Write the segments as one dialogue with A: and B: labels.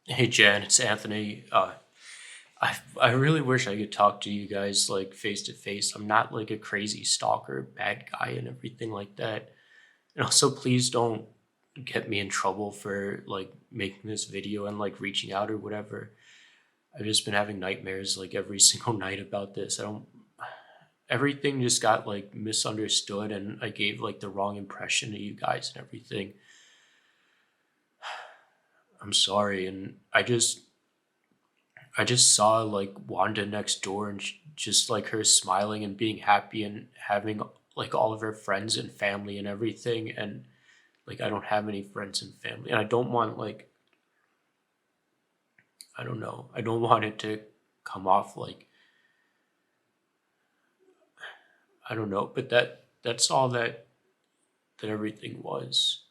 A: Hey Jan, it's Anthony. I really wish I could talk to you guys like face to face. I'm not like a crazy stalker, bad guy, and everything like that. And also, please don't get me in trouble for like making this video and like reaching out or whatever. I've just been having nightmares like every single night about this. I don't. Everything just got like misunderstood, and I gave like the wrong impression to you guys and everything. I'm sorry, and I just saw like Wanda next door and just like her smiling and being happy and having like all of her friends and family and everything. And like, I don't have any friends and family. And I don't want, like, I don't know, I don't want it to come off like, I don't know, but that's all that everything was.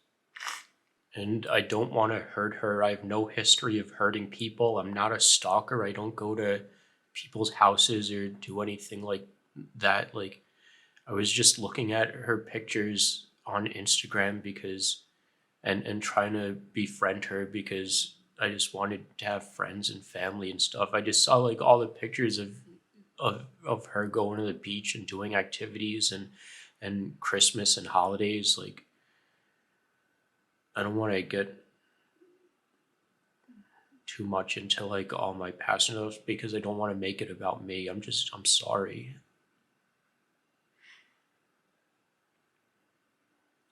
A: And I don't want to hurt her. I have no history of hurting people. I'm not a stalker. I don't go to people's houses or do anything like that. Like, I was just looking at her pictures on Instagram because and trying to befriend her because I just wanted to have friends and family and stuff. I just saw like all the pictures of her going to the beach and doing activities and Christmas and holidays. Like, I don't want to get too much into like all my past notes because I don't want to make it about me. I'm sorry.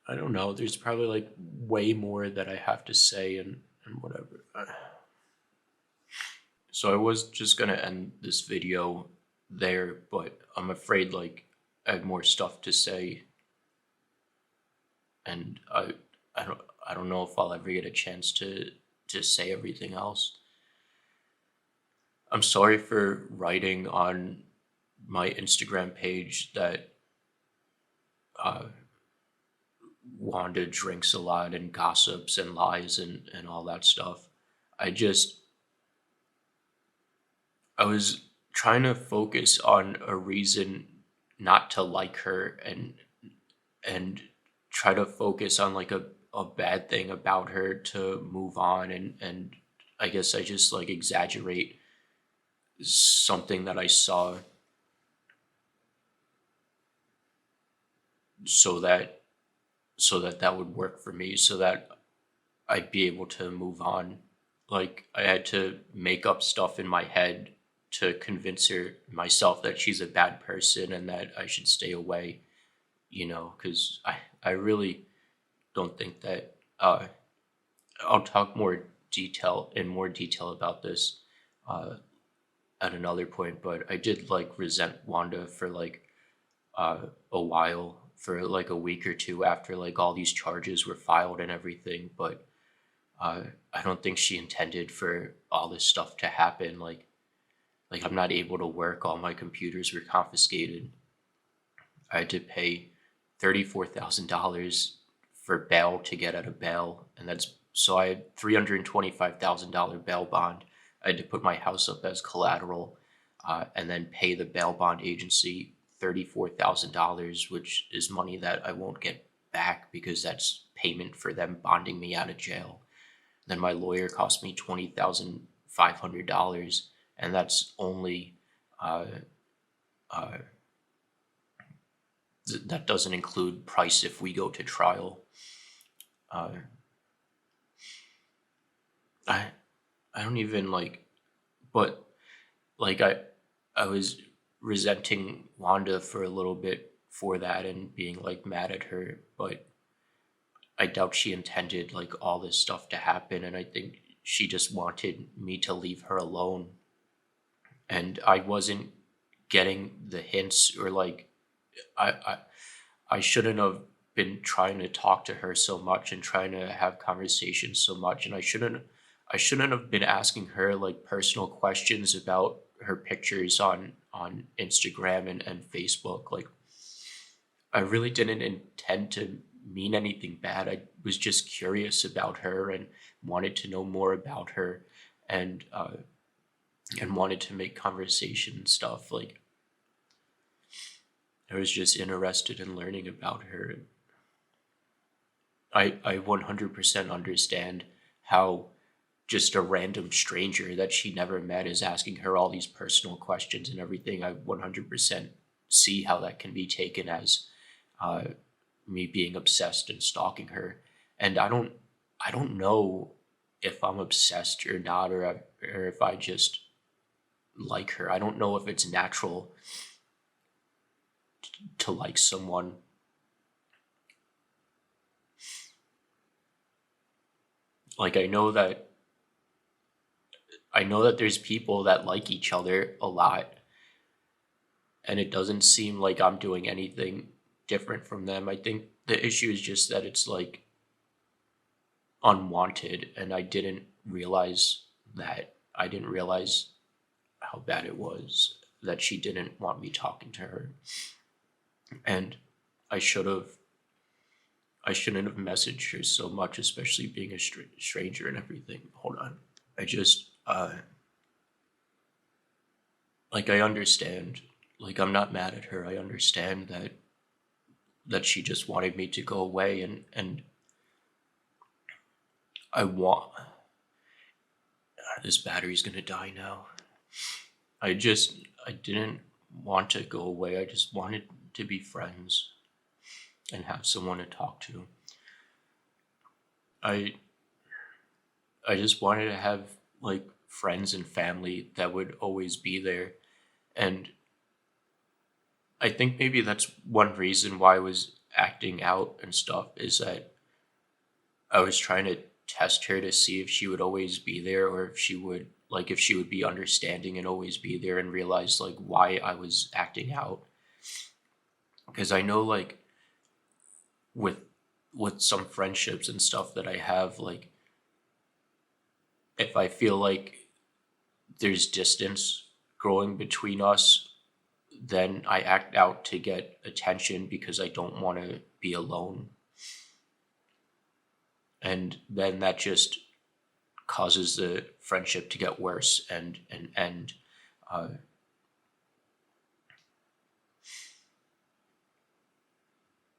A: I don't know. There's probably like way more that I have to say and whatever. So I was just gonna end this video there, but I'm afraid like I have more stuff to say, and I don't I don't know if I'll ever get a chance to say everything else. I'm sorry for writing on my Instagram page that uh, Wanda drinks a lot and gossips and lies and all that stuff. I just I was trying to focus on a reason not to like her and try to focus on like a bad thing about her to move on and I guess I just like exaggerate something that I saw so that that would work for me so that I'd be able to move on. Like, I had to make up stuff in my head to convince her myself that she's a bad person and that I should stay away, because I really don't think that I'll talk more detail about this uh, at another point, but I did like resent Wanda for like a while, for like a week or two after like all these charges were filed and everything. But uh, I don't think she intended for all this stuff to happen. Like I'm not able to work. All my computers were confiscated. I had to pay $34,000 for bail to get out of bail, and that's so I had $325,000 bail bond. I had to put my house up as collateral, and then pay the bail bond agency $34,000, which is money that I won't get back because that's payment for them bonding me out of jail. Then my lawyer cost me $20,500, and that's only uh, uh, that doesn't include price if we go to trial. Uh, I I don't even like, but like I was resenting Wanda for a little bit for that and being like mad at her, but I doubt she intended like all this stuff to happen, and I think she just wanted me to leave her alone, and I wasn't getting the hints or like I I, I shouldn't have been trying to talk to her so much and trying to have conversations so much, and I shouldn't have been asking her like personal questions about her pictures on Instagram and Facebook. Like, I really didn't intend to mean anything bad. I was just curious about her and wanted to know more about her, and wanted to make conversation and stuff. Like, I was just interested in learning about her. I 100% understand how just a random stranger that she never met is asking her all these personal questions and everything, I 100% see how that can be taken as uh, me being obsessed and stalking her. And I don't know if I'm obsessed or not, or if I just like her. I don't know if it's natural to like someone. Like I know that there's people that like each other a lot, and it doesn't seem like I'm doing anything different from them. I think the issue is just that it's like unwanted, and I didn't realize how bad it was that she didn't want me talking to her. And I should have I shouldn't have messaged her so much, especially being a stranger and everything. Hold on. I just like I understand. Like I'm not mad at her. I understand that she just wanted me to go away, and I want this battery's gonna die now. I didn't want to go away. I just wanted to be friends and have someone to talk to. I I just wanted to have like friends and family that would always be there. And I think maybe that's one reason why I was acting out and stuff, is that I was trying to test her to see if she would always be there, or if she would be understanding and always be there, and realize like why I was acting out. Because I know like with some friendships and stuff that I have, like if I feel like there's distance growing between us, then I act out to get attention because I don't want to be alone. And then that just causes the friendship to get worse and end. Uh,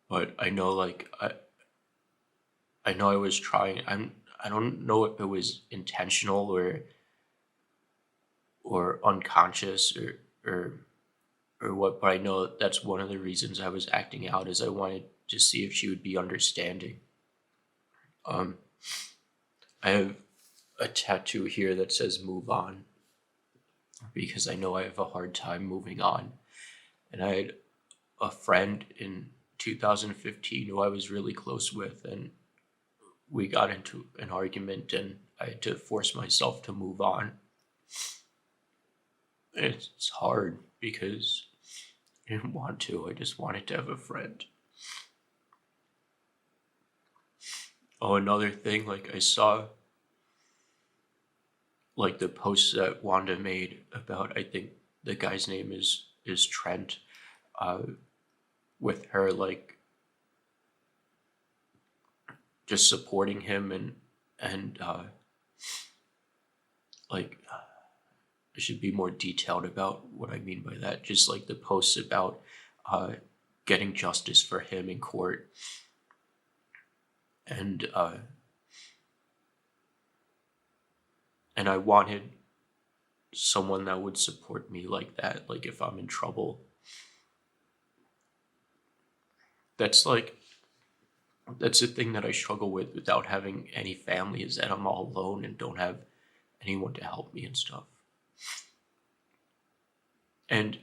A: but I know I was trying. I don't know if it was intentional or unconscious or or what, but I know that's one of the reasons I was acting out, is I wanted to see if she would be understanding. Um, I have a tattoo here that says "move on" because I know I have a hard time moving on. And I had a friend in 2015 who I was really close with, and we got into an argument, and I had to force myself to move on. It's hard because I didn't want to. I just wanted to have a friend. Oh, another thing, like I saw like the post that Wanda made about, I think the guy's name is Trent, uh, with her like just supporting him, and like I should be more detailed about what I mean by that. Just like the posts about uh, getting justice for him in court, and and I wanted someone that would support me like that. Like if I'm in trouble, that's like that's the thing that I struggle with without having any family, is that I'm all alone and don't have anyone to help me and stuff. And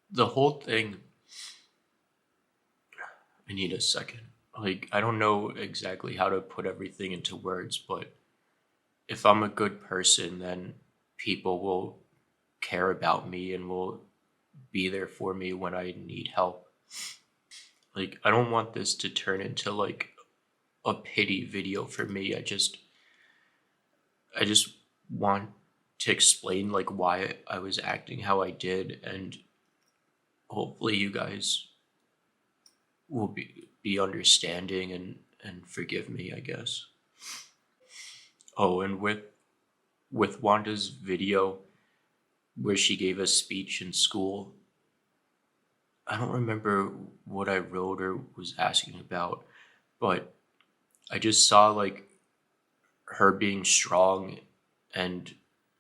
A: the whole thing, I need a second. Like, I don't know exactly how to put everything into words, but if I'm a good person, then people will care about me and will be there for me when I need help. Like, I don't want this to turn into like a pity video for me. I just want to explain like why I was acting how I did, and hopefully you guys will be understanding and forgive me, I guess. Oh, and with Wanda's video where she gave a speech in school, I don't remember what I wrote or was asking about, but I just saw like her being strong, and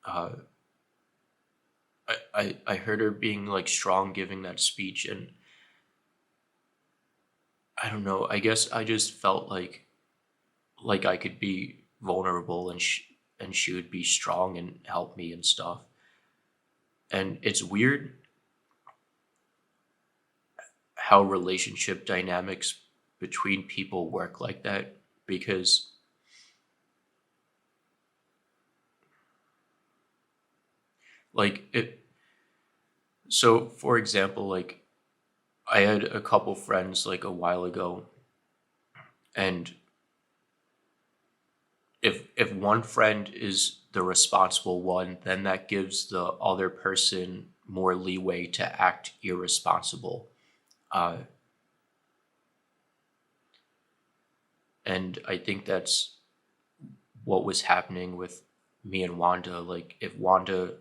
A: uh, I heard her being like strong giving that speech, and I don't know. I guess I just felt like I could be vulnerable, and she would be strong and help me and stuff. And it's weird how relationship dynamics between people work like that, because like it so for example, like I had a couple friends like a while ago, and if one friend is the responsible one, then that gives the other person more leeway to act irresponsible. Uh, and I think that's what was happening with me and Wanda. Like, if Wanda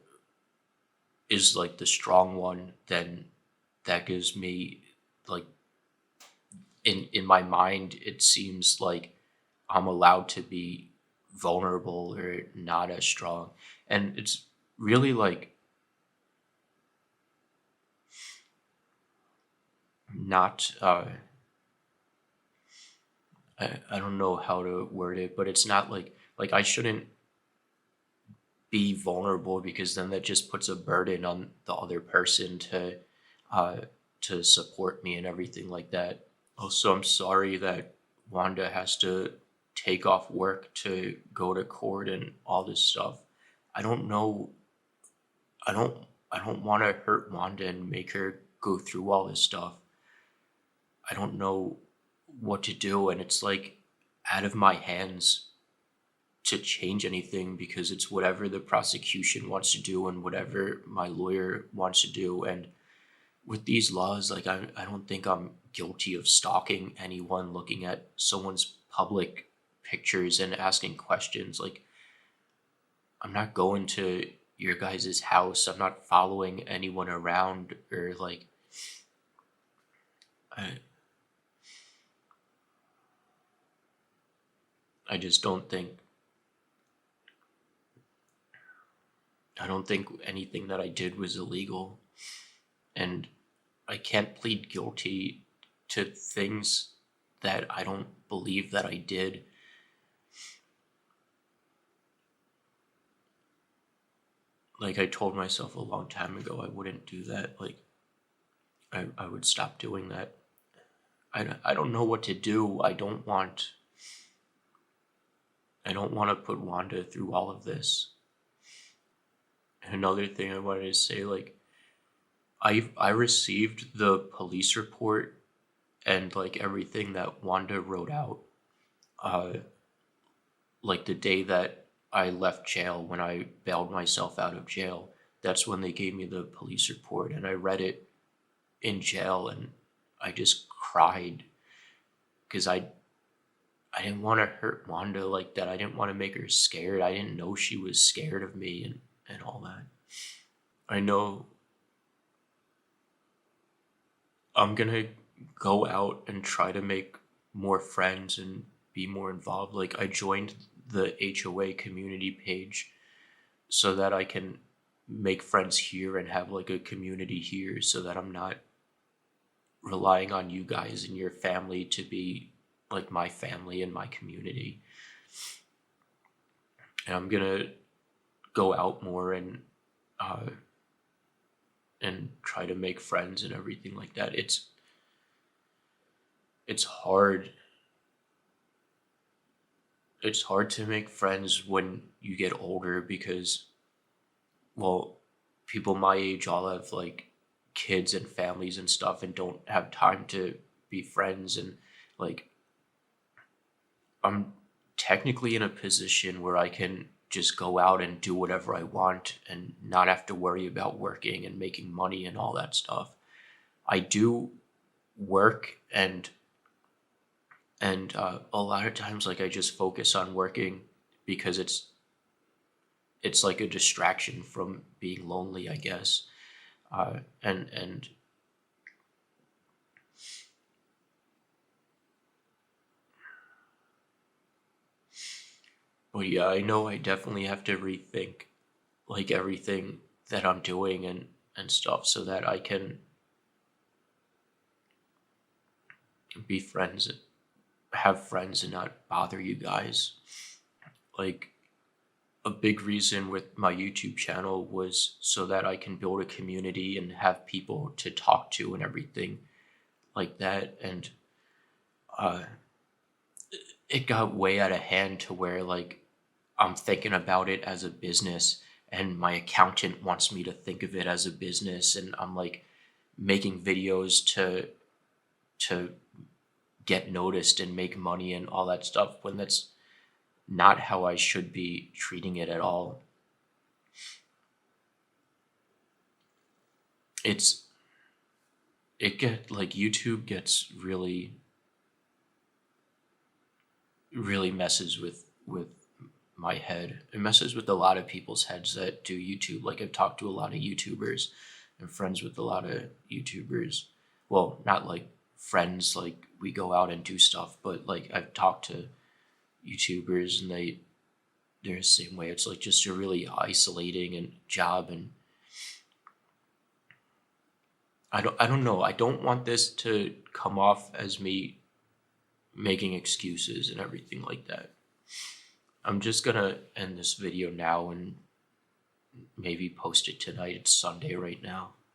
A: is like the strong one, then that gives me like in my mind, it seems like I'm allowed to be vulnerable or not as strong. And it's really like not I don't know how to word it, but it's not like I shouldn't be vulnerable, because then that just puts a burden on the other person uh to support me and everything like that. Also, I'm sorry that Wanda has to take off work to go to court and all this stuff. I don't know. I don't. I don't want to hurt Wanda and make her go through all this stuff. I don't know what to do, and it's like out of my hands to change anything, because it's whatever the prosecution wants to do and whatever my lawyer wants to do. And with these laws, like I don't think I'm guilty of stalking anyone, looking at someone's public pictures and asking questions. Like, I'm not going to your guys' house. I'm not following anyone around, or like I I just don't think I don't think anything that I did was illegal, and I can't plead guilty to things that I don't believe that I did. Like, I told myself a long time ago I wouldn't do that. Like, I would stop doing that. I don't know what to do. I don't want to put Wanda through all of this. Another thing I wanted to say, like, I received the police report and like everything that Wanda wrote out, uh, like the day that I left jail, when I bailed myself out of jail. That's when they gave me the police report, and I read it in jail, and I just cried, because I didn't want to hurt Wanda like that. I didn't want to make her scared. I didn't know she was scared of me and all that. I know I'm gonna go out and try to make more friends and be more involved. Like, I joined the HOA community page so that I can make friends here and have like a community here, so that I'm not relying on you guys and your family to be like my family and my community. And I'm gonna go out more uh and try to make friends and everything like that. It's hard. It's hard to make friends when you get older, because, well, people my age all have like kids and families and stuff, and don't have time to be friends. And like, I'm technically in a position where I can just go out and do whatever I want and not have to worry about working and making money and all that stuff. I do work, and a lot of times, like, I just focus on working, because it's like a distraction from being lonely, I guess. And But yeah, I know I definitely have to rethink like everything that I'm doing and stuff so that I can be friends, have friends and not bother you guys. Like a big reason with my YouTube channel was so that I can build a community and have people to talk to and everything like that. And uh, it got way out of hand to where like I'm thinking about it as a business and my accountant wants me to think of it as a business, and I'm like making videos to get noticed and make money and all that stuff when that's not how I should be treating it at all. It's it get like YouTube gets really messes with my head. It messes with a lot of people's heads that do YouTube. Like I've talked to a lot of YouTubers and friends with a lot of YouTubers. Well, not like friends like we go out and do stuff, but like I've talked to YouTubers and they're the same way. It's like just a really isolating and job, and I don't know. I don't want this to come off as me making excuses and everything like that. I'm just gonna end this video now and maybe post it tonight. It's Sunday right now.